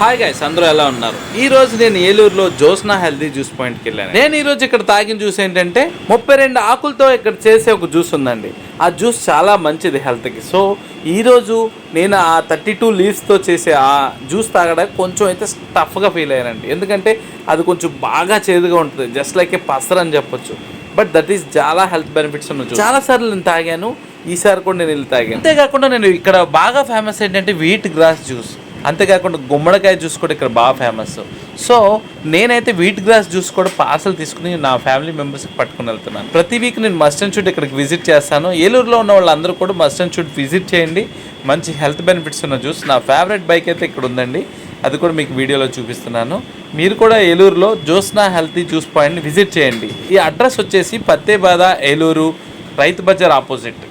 Hi guys, అందరూ ఎలా ఉన్నారు? ఈ రోజు నేను ఏలూరులో జోస్నా హెల్దీ జ్యూస్ పాయింట్కి వెళ్ళాను. నేను ఈ రోజు ఇక్కడ తాగిన జ్యూస్ ఏంటంటే 32 ఆకులతో ఇక్కడ చేసే ఒక జ్యూస్ ఉందండి. ఆ జ్యూస్ చాలా మంచిది హెల్త్కి. సో ఈరోజు నేను ఆ 32 లీవ్స్తో చేసే ఆ జ్యూస్ తాగడానికి కొంచెం అయితే టఫ్గా ఫీల్ అయ్యానండి. ఎందుకంటే అది కొంచెం బాగా చేదుగా ఉంటుంది, జస్ట్ లైక్ ఏ పసర్ అని చెప్పొచ్చు. బట్ దట్ ఈస్ చాలా హెల్త్ బెనిఫిట్స్ ఉన్న జ్యూస్. చాలా సార్లు నేను తాగాను, ఈసారి కూడా నేను వెళ్ళి తాగాను. అంతేకాకుండా నేను ఇక్కడ బాగా ఫేమస్ ఏంటంటే వీట్ గ్రాస్ జ్యూస్, అంతేకాకుండా గుమ్మడికాయ జ్యూస్ కూడా ఇక్కడ బాగా ఫేమస్. సో నేనైతే వీట్ గ్రాస్ జ్యూస్ కూడా పార్సల్ తీసుకుని నా ఫ్యామిలీ మెంబర్స్కి పట్టుకుని వెళ్తున్నాను. ప్రతి వీక్ నేను మస్ట్ అండ్ షుడ్ ఇక్కడికి విజిట్ చేస్తాను. ఏలూరులో ఉన్న వాళ్ళందరూ కూడా మస్ట్ అండ్ షుడ్ విజిట్ చేయండి. మంచి హెల్త్ బెనిఫిట్స్ ఉన్న జ్యూస్. నా ఫేవరెట్ బైక్ అయితే ఇక్కడ ఉందండి, అది కూడా మీకు వీడియోలో చూపిస్తున్నాను. మీరు కూడా ఏలూరులో జోస్నా హెల్తీ జ్యూస్ పాయింట్ని విజిట్ చేయండి. ఈ అడ్రస్ వచ్చేసి పత్తేబాద, ఏలూరు, రైతు బజార్ ఆపోజిట్.